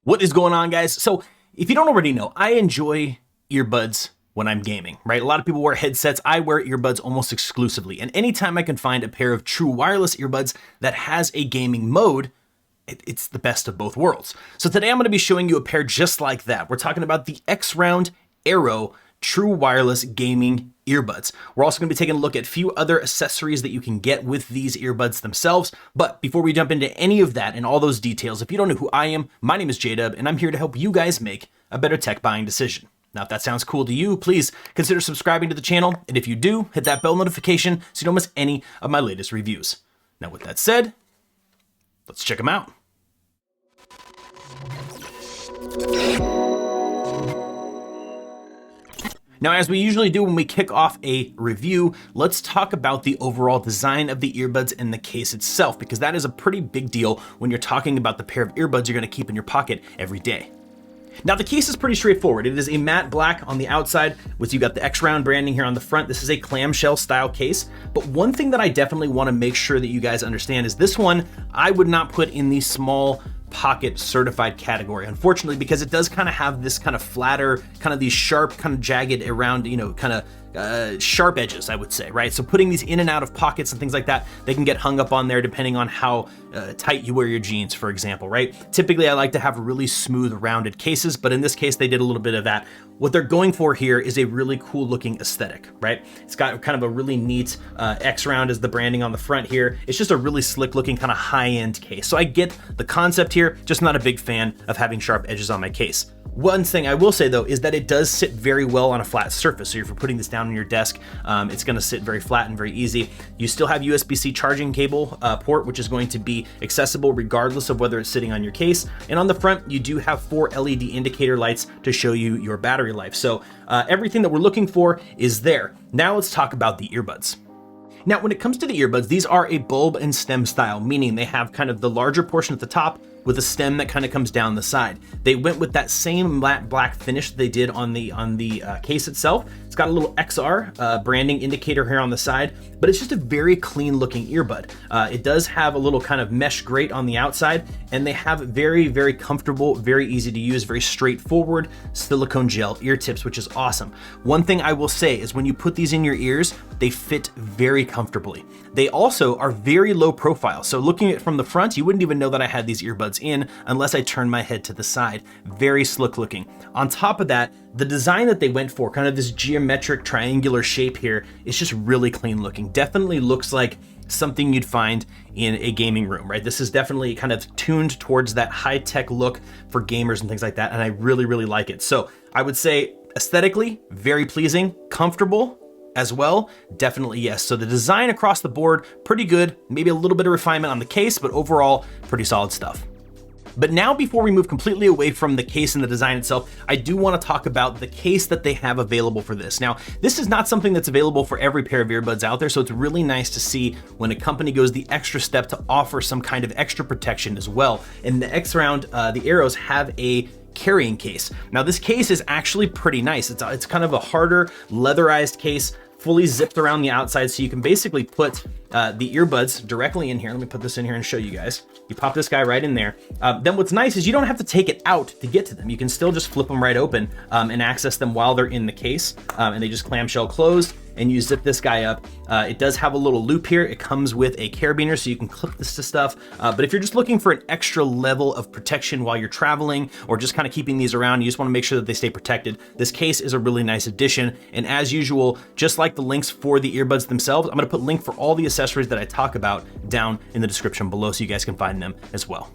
What is going on, guys? So if you don't already know, I enjoy earbuds when I'm gaming, right? A lot of people wear headsets. I wear earbuds almost exclusively. And anytime I can find a pair of true wireless earbuds that has a gaming mode, it's the best of both worlds. So today I'm going to be showing you a pair just like that. We're talking about the XROUND Aero true wireless gaming earbuds. We're also going to be taking a look at a few other accessories that you can get with these earbuds themselves. But before we jump into any of that and all those details, if you don't know who I am, my name is JDubb, and I'm here to help you guys make a better tech buying decision. Now, if that sounds cool to you, please consider subscribing to the channel. And if you do, hit that bell notification so you don't miss any of my latest reviews. Now, with that said, let's check them out. Now, as we usually do when we kick off a review, let's talk about the overall design of the earbuds and the case itself, because that is a pretty big deal when you're talking about the pair of earbuds you're going to keep in your pocket every day. Now, the case is pretty straightforward. It is a matte black on the outside, with you got the XROUND branding here on the front. This is a clamshell style case. But one thing that I definitely want to make sure that you guys understand is this one I would not put in the small pocket certified category, unfortunately, because it does kind of have this kind of flatter, kind of these sharp, kind of jagged around, kind of sharp edges, I would say, right? So putting these in and out of pockets and things like that, they can get hung up on there depending on how tight you wear your jeans, for example, right? Typically, I like to have really smooth, rounded cases, but in this case, they did a little bit of that. What they're going for here is a really cool looking aesthetic, right? It's got kind of a really neat XROUND as the branding on the front here. It's just a really slick looking kind of high end case. So I get the concept here, just not a big fan of having sharp edges on my case. One thing I will say though is that it does sit very well on a flat surface. So if you're putting this down on your desk, it's going to sit very flat and very easy. You still have USB-C charging cable port, which is going to be accessible regardless of whether it's sitting on your case. And on the front, you do have 4 LED indicator lights to show you your battery life. So everything that we're looking for is there. Now let's talk about the earbuds. Now, when it comes to the earbuds, these are a bulb and stem style, meaning they have kind of the larger portion at the top with a stem that kind of comes down the side. They went with that same matte black finish they did on the case itself. It's got a little XR branding indicator here on the side, but it's just a very clean looking earbud. It does have a little kind of mesh grate on the outside, and they have very, very comfortable, very easy to use, very straightforward silicone gel ear tips, which is awesome. One thing I will say is when you put these in your ears, they fit very comfortably. They also are very low profile. So looking at it from the front, you wouldn't even know that I had these earbuds in unless I turned my head to the side. Very slick looking. On top of that, the design that they went for, kind of this geometric triangular shape here, is just really clean looking. Definitely looks like something you'd find in a gaming room, right? This is definitely kind of tuned towards that high-tech look for gamers and things like that, and I really, really like it. So I would say aesthetically, very pleasing, comfortable as well, definitely yes. So the design across the board, pretty good, maybe a little bit of refinement on the case, but overall, pretty solid stuff. But now, before we move completely away from the case and the design itself, I do want to talk about the case that they have available for this. Now, this is not something that's available for every pair of earbuds out there, so it's really nice to see when a company goes the extra step to offer some kind of extra protection as well. And the XROUND, the Aeros have a carrying case. Now, this case is actually pretty nice. It's kind of a harder leatherized case, fully zipped around the outside, so you can basically put the earbuds directly in here. Let me put this in here and show you guys. You pop this guy right in there. Then what's nice is you don't have to take it out to get to them. You can still just flip them right open and access them while they're in the case, and they just clamshell closed, and you zip this guy up. It does have a little loop here. It comes with a carabiner, so you can clip this to stuff. But if you're just looking for an extra level of protection while you're traveling, or just kind of keeping these around, you just want to make sure that they stay protected, this case is a really nice addition. And as usual, just like the links for the earbuds themselves, I'm going to put link for all the accessories that I talk about down in the description below, so you guys can find them as well.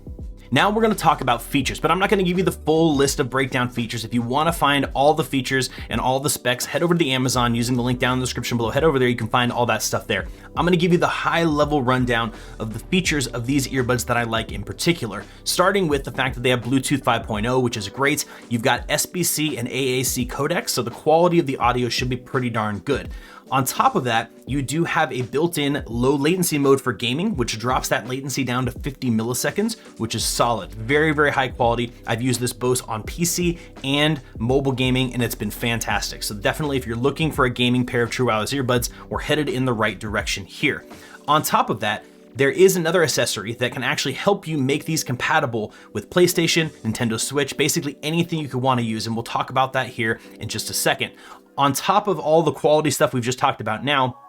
Now we're going to talk about features, but I'm not going to give you the full list of breakdown features. If you want to find all the features and all the specs, head over to the Amazon using the link down in the description below. Head over there, you can find all that stuff there. I'm going to give you the high level rundown of the features of these earbuds that I like in particular, starting with the fact that they have Bluetooth 5.0, which is great. You've got SBC and AAC codecs, so the quality of the audio should be pretty darn good. On top of that, you do have a built-in low latency mode for gaming, which drops that latency down to 50 milliseconds, which is solid. Very, very high quality. I've used this both on PC and mobile gaming, and it's been fantastic. So definitely, if you're looking for a gaming pair of true wireless earbuds, we're headed in the right direction here. On top of that, there is another accessory that can actually help you make these compatible with PlayStation, Nintendo Switch, basically anything you could want to use. And we'll talk about that here in just a second. On top of all the quality stuff we've just talked about now,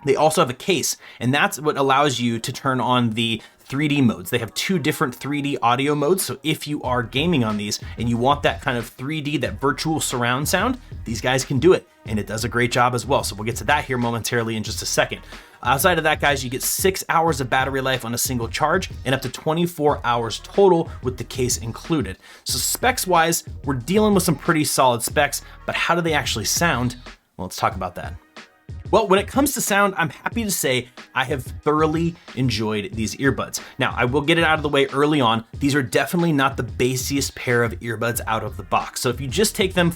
they also have a case, and that's what allows you to turn on the 3D modes. They have 2 different 3D audio modes. So if you are gaming on these and you want that kind of 3D, that virtual surround sound, these guys can do it. And it does a great job as well. So we'll get to that here momentarily in just a second. Outside of that, guys, you get 6 hours of battery life on a single charge and up to 24 hours total with the case included. So specs wise, we're dealing with some pretty solid specs, but how do they actually sound? Well, let's talk about that. Well, when it comes to sound, I'm happy to say I have thoroughly enjoyed these earbuds. Now, I will get it out of the way early on. These are definitely not the bassiest pair of earbuds out of the box. So if you just take them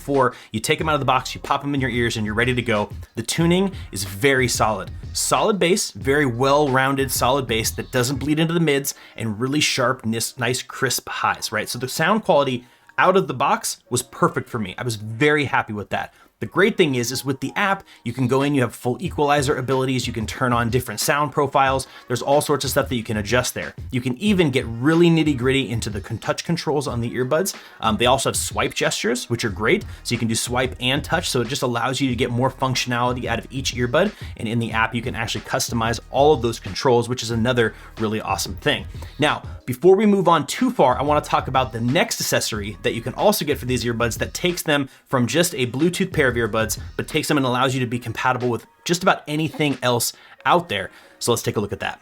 you take them out of the box, you pop them in your ears and you're ready to go. The tuning is very solid. Solid bass, very well-rounded solid bass that doesn't bleed into the mids, and really sharp, nice crisp highs, right? So the sound quality out of the box was perfect for me. I was very happy with that. The great thing is with the app, you can go in, you have full equalizer abilities, you can turn on different sound profiles, there's all sorts of stuff that you can adjust there. You can even get really nitty gritty into the touch controls on the earbuds. They also have swipe gestures, which are great. So you can do swipe and touch, so it just allows you to get more functionality out of each earbud. And in the app, you can actually customize all of those controls, which is another really awesome thing. Now, before we move on too far, I wanna talk about the next accessory that you can also get for these earbuds that takes them from just a Bluetooth pair of earbuds, but takes them and allows you to be compatible with just about anything else out there. So let's take a look at that.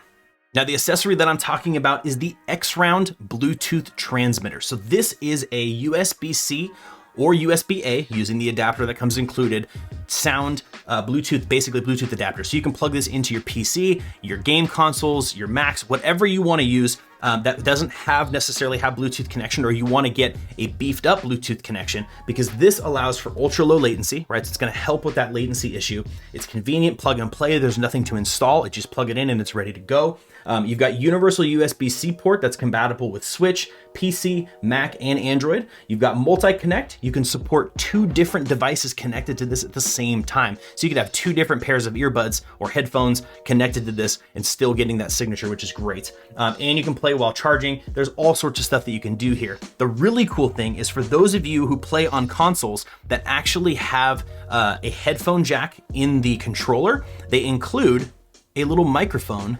Now, the accessory that I'm talking about is the XROUND Bluetooth transmitter. So this is a USB-C or USB-A, using the adapter that comes included, Bluetooth, basically Bluetooth adapter. So you can plug this into your PC, your game consoles, your Macs, whatever you want to use that doesn't necessarily have Bluetooth connection, or you want to get a beefed up Bluetooth connection, because this allows for ultra low latency, right? So it's going to help with that latency issue. It's convenient, plug and play. There's nothing to install. It just plug it in and it's ready to go. You've got universal USB-C port that's compatible with Switch, PC, Mac, and Android. You've got multi-connect. You can support 2 different devices connected to this at the same time. So you could have 2 different pairs of earbuds or headphones connected to this and still getting that signature, which is great. And you can play while charging. There's all sorts of stuff that you can do here. The really cool thing is for those of you who play on consoles that actually have a headphone jack in the controller, they include a little microphone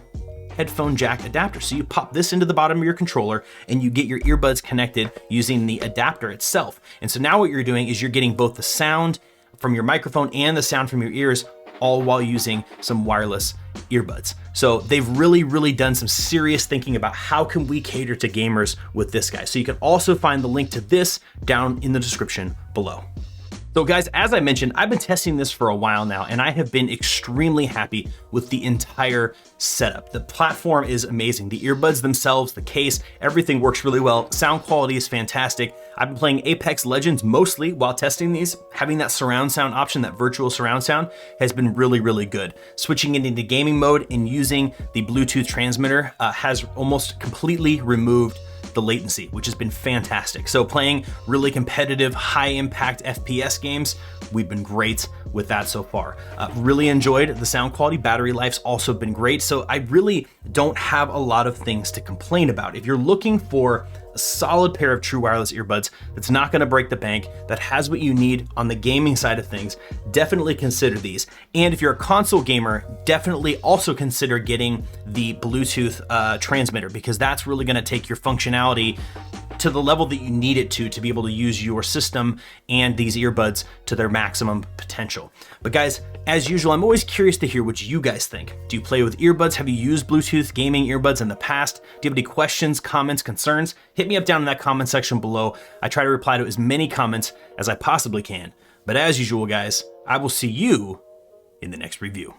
headphone jack adapter. So you pop this into the bottom of your controller and you get your earbuds connected using the adapter itself. And so now what you're doing is you're getting both the sound from your microphone and the sound from your ears, all while using some wireless earbuds. So they've really done some serious thinking about how can we cater to gamers with this guy. So you can also find the link to this down in the description below. So guys, as I mentioned, I've been testing this for a while now, and I have been extremely happy with the entire setup. The platform is amazing. The earbuds themselves, the case, everything works really well. Sound quality is fantastic. I've been playing Apex Legends mostly while testing these. Having that surround sound option, that virtual surround sound, has been really good. Switching it into gaming mode and using the Bluetooth transmitter has almost completely removed the latency, which has been fantastic. So playing really competitive, high impact FPS games, we've been great with that so far. Really enjoyed the sound quality. Battery life's also been great. So I really don't have a lot of things to complain about. If you're looking for a solid pair of true wireless earbuds that's not gonna break the bank, that has what you need on the gaming side of things, definitely consider these. And if you're a console gamer, definitely also consider getting the Bluetooth transmitter, because that's really gonna take your functionality to the level that you need it to be able to use your system and these earbuds to their maximum potential. But guys, as usual, I'm always curious to hear what you guys think. Do you play with earbuds? Have you used Bluetooth gaming earbuds in the past? Do you have any questions, comments, concerns? Hit me up down in that comment section below. I try to reply to as many comments as I possibly can. But as usual, guys, I will see you in the next review.